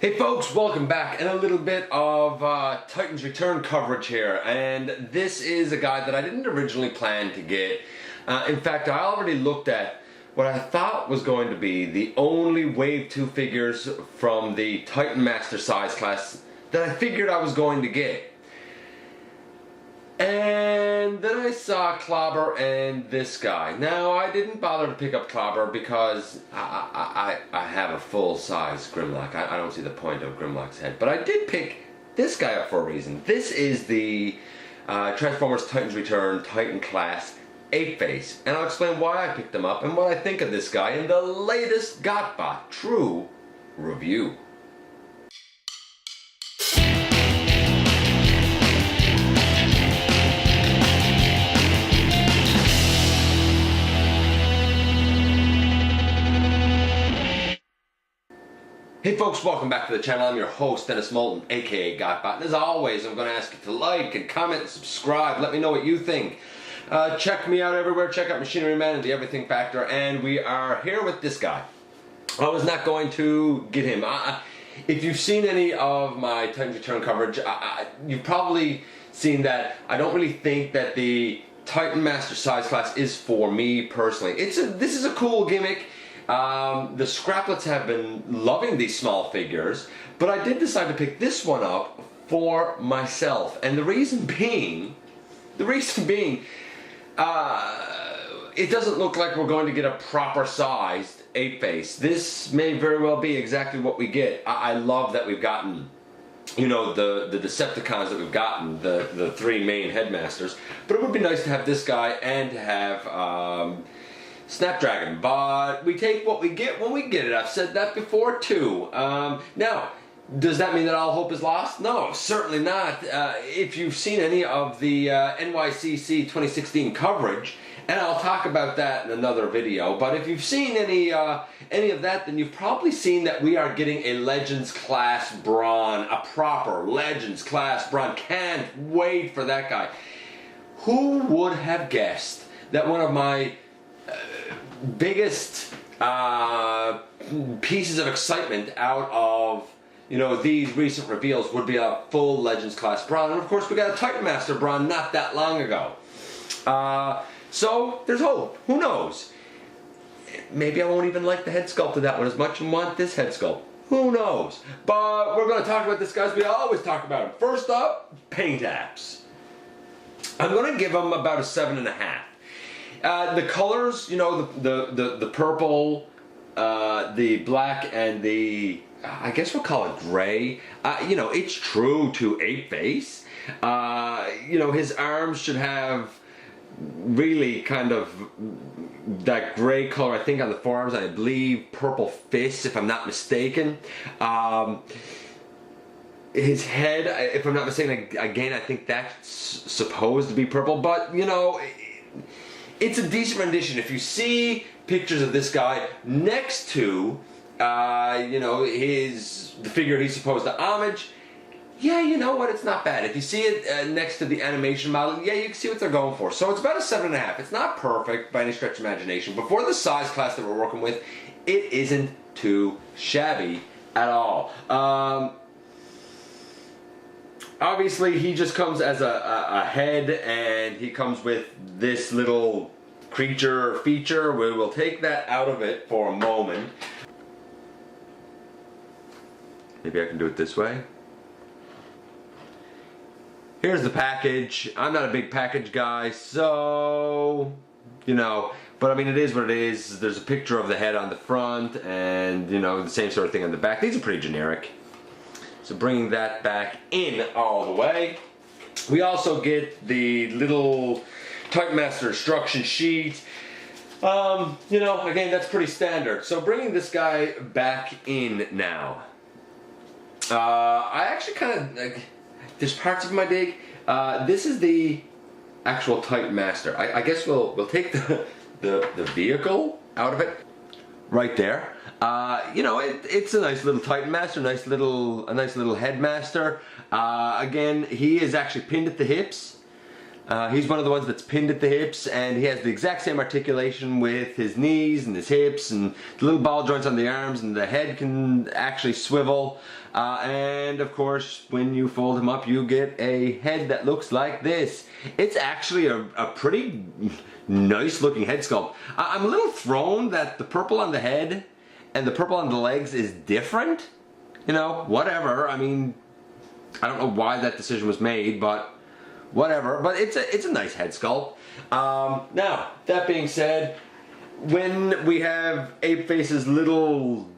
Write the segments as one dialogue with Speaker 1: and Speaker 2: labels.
Speaker 1: Hey folks, welcome back, and a little bit of Titan's return coverage here. And this is a guy that I didn't originally plan to get. In fact, I already looked at what I thought was going to be the only Wave 2 figures from the Titan Master size class that I figured I was going to get. And then I saw Clobber and this guy. Now, I didn't bother to pick up Clobber because I have a full-size Grimlock. I don't see the point of Grimlock's head. But I did pick this guy up for a reason. This is the Transformers Titans Return Titan class Apeface. And I'll explain why I picked him up and what I think of this guy in the latest GotBot True review. Hey folks, welcome back to the channel. I'm your host, Dennis Moulton, aka GotBot. And as always, I'm going to ask you to like and comment and subscribe. Let me know what you think. Check me out everywhere. Check out Machinery Man and the Everything Factor. And we are here with this guy. I was not going to get him. If you've seen any of my Titans Return coverage, you've probably seen that I don't really think that the Titan Master size class is for me personally. This is a cool gimmick. The Scraplets have been loving these small figures, but I did decide to pick this one up for myself. And the reason being, it doesn't look like we're going to get a proper sized Apeface. This may very well be exactly what we get. I love that we've gotten, you know, the Decepticons that we've gotten, the three main headmasters, but it would be nice to have this guy and to have Snapdragon, but we take what we get when we get it. I've said that before too. Now, does that mean that all hope is lost? No, certainly not. If you've seen any of the NYCC 2016 coverage, and I'll talk about that in another video, but if you've seen any of that, then you've probably seen that we are getting a Legends class Brawn, a proper Legends class Brawn. Can't wait for that guy. Who would have guessed that one of my biggest pieces of excitement out of, you know, these recent reveals would be a full Legends class Brawn? And of course we got a Titan Master Brawn not that long ago. So there's hope. Who knows? Maybe I won't even like the head sculpt of that one as much and want this head sculpt. Who knows? But we're going to talk about this guy as we always talk about him. First up, paint apps. I'm going to give him about a 7.5. The colors, you know, the purple, the black, and the, I guess we'll call it gray. You know, it's true to Apeface. You know, his arms should have really kind of that gray color, I think, on the forearms, and I believe purple fists, if I'm not mistaken. His head, if I'm not mistaken, again, I think that's supposed to be purple, but, you know, it's a decent rendition. If you see pictures of this guy next to, you know, the figure he's supposed to homage, yeah, you know what, it's not bad. If you see it next to the animation model, yeah, you can see what they're going for. So it's about a 7.5. It's not perfect by any stretch of imagination, but for the size class that we're working with, it isn't too shabby at all. Obviously, he just comes as a head, and he comes with this little creature feature. We will take that out of it for a moment. Maybe I can do it this way. Here's the package. I'm not a big package guy, so, you know, but I mean, it is what it is. There's a picture of the head on the front, and, you know, the same sort of thing on the back. These are pretty generic. So bringing that back in all the way. We also get the little Titan Master instruction sheet. You know, again, that's pretty standard. So bringing this guy back in now. I actually kind of, there's parts of my dig. This is the actual Titan Master. I guess we'll take the vehicle out of it. Right there. You know, it's a nice little Titan Master, a nice little headmaster. Again, he is actually pinned at the hips. He's one of the ones that's pinned at the hips, and he has the exact same articulation with his knees and his hips and the little ball joints on the arms, and the head can actually swivel. And of course, when you fold him up, you get a head that looks like this. It's actually a pretty nice looking head sculpt. I'm a little thrown that the purple on the head and the purple on the legs is different. You know, whatever. I mean, I don't know why that decision was made, but whatever. But it's a nice head sculpt. Now, that being said, when we have Apeface's little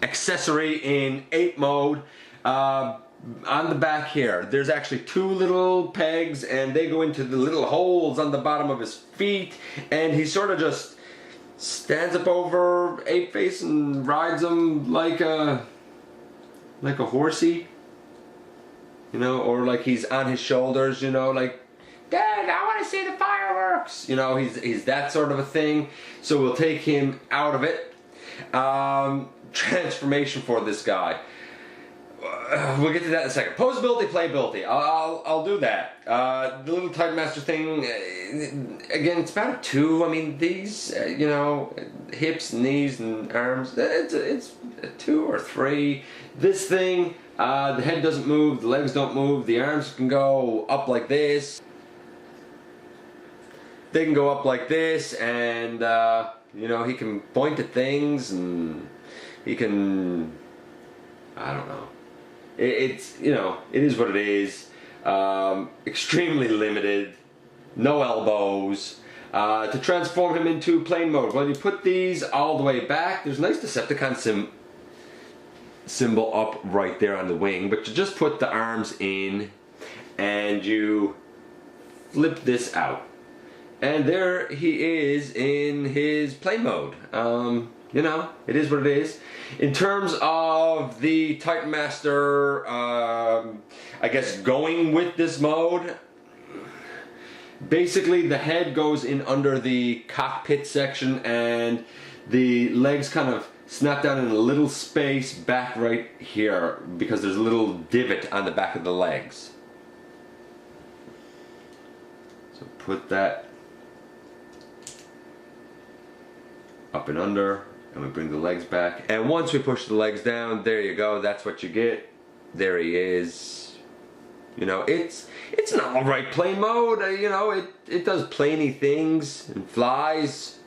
Speaker 1: accessory in ape mode, on the back here, there's actually two little pegs, and they go into the little holes on the bottom of his feet, and he sort of just stands up over Apeface and rides him like a horsey, you know, or like he's on his shoulders, you know, like, Dad, I want to see the fireworks. You know, he's that sort of a thing. So we'll take him out of it. Transformation for this guy. We'll get to that in a second. Posability, playability. I'll do that. The little Titan Master thing, again, it's about a 2. I mean, these, you know, hips, knees, and arms, it's a 2 or 3. This thing, the head doesn't move, the legs don't move, the arms can go up like this. They can go up like this, and, you know, he can point at things, and he can, I don't know. It's, you know, it is what it is. Extremely limited. No elbows. To transform him into plane mode, well, you put these all the way back. There's a nice Decepticon symbol up right there on the wing, but you just put the arms in, and you flip this out. And there he is in his plane mode. You know, it is what it is. In terms of the Titan Master, I guess going with this mode, basically the head goes in under the cockpit section, and the legs kind of snap down in a little space back right here, because there's a little divot on the back of the legs. So put that up and under, and we bring the legs back, and once we push the legs down, there you go, that's what you get. There he is. You know, it's an alright plane mode. You know, it does planey things and flies.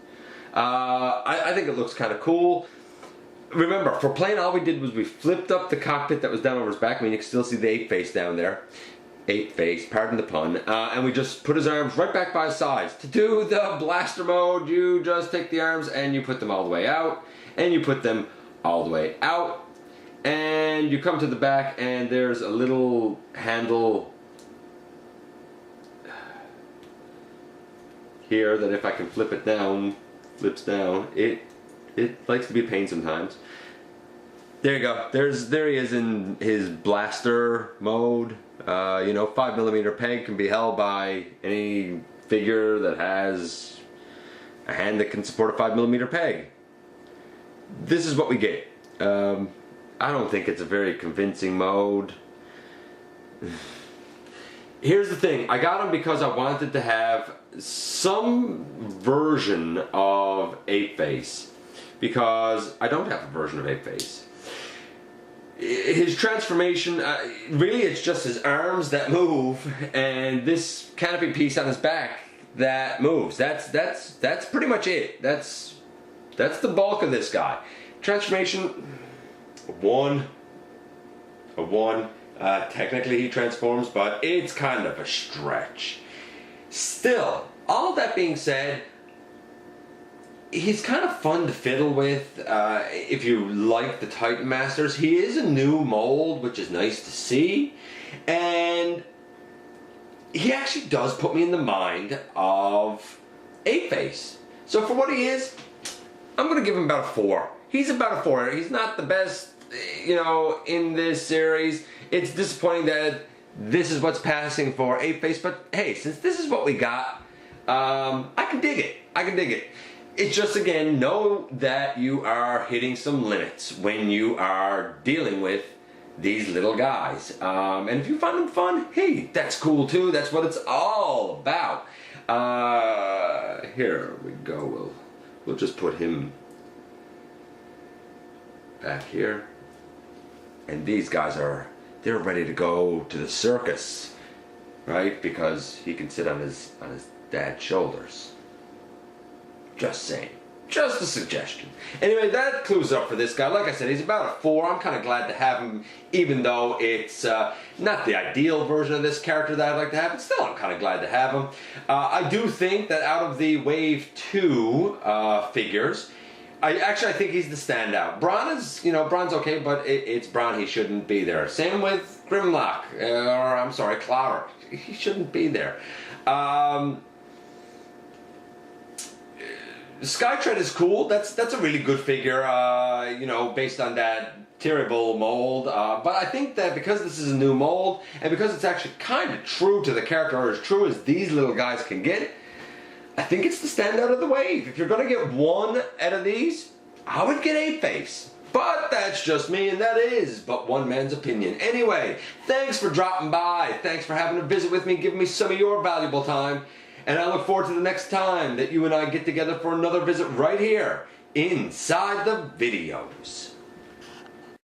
Speaker 1: I think it looks kind of cool. Remember, for plane, all we did was we flipped up the cockpit that was down over his back. I mean, you can still see the Apeface down there. Apeface, pardon the pun, and we just put his arms right back by his sides. To do the blaster mode, you just take the arms and you put them all the way out, and you put them all the way out, and you come to the back, and there's a little handle here that if I can flip it down, flips down. It likes to be a pain sometimes. There you go. There he is in his blaster mode. You know, 5mm peg can be held by any figure that has a hand that can support a 5mm peg. This is what we get. I don't think it's a very convincing mode. Here's the thing. I got him because I wanted to have some version of Apeface, because I don't have a version of Apeface. His transformation, really it's just his arms that move, and this canopy piece on his back that moves. That's pretty much it. That's the bulk of this guy. Transformation, a 1. Technically he transforms, but it's kind of a stretch. Still, all that being said, he's kind of fun to fiddle with if you like the Titan Masters. He is a new mold, which is nice to see, and he actually does put me in the mind of Apeface. So for what he is, I'm going to give him about a 4. He's about a 4. He's not the best, you know, in this series. It's disappointing that this is what's passing for Apeface, but hey, since this is what we got, I can dig it. I can dig it. It's just, again, know that you are hitting some limits when you are dealing with these little guys. And if you find them fun, hey, that's cool too. That's what it's all about. Here we go. We'll just put him back here. And these guys they're ready to go to the circus, right? Because he can sit on his dad's shoulders. Just saying. Just a suggestion. Anyway, that clues up for this guy. Like I said, he's about a 4. I'm kind of glad to have him, even though it's not the ideal version of this character that I'd like to have, but still I'm kind of glad to have him. I do think that out of the Wave 2 figures, I think he's the standout. Braun is, Braun's okay, but it's Braun. He shouldn't be there. Same with Grimlock, Clowder. He shouldn't be there. Skytread is cool. That's a really good figure, based on that terrible mold. But I think that because this is a new mold, and because it's actually kind of true to the character, or as true as these little guys can get, I think it's the standout of the wave. If you're going to get one out of these, I would get Apeface. But that's just me, and that is but one man's opinion. Anyway, thanks for dropping by. Thanks for having a visit with me, giving me some of your valuable time. And I look forward to the next time that you and I get together for another visit right here inside the videos.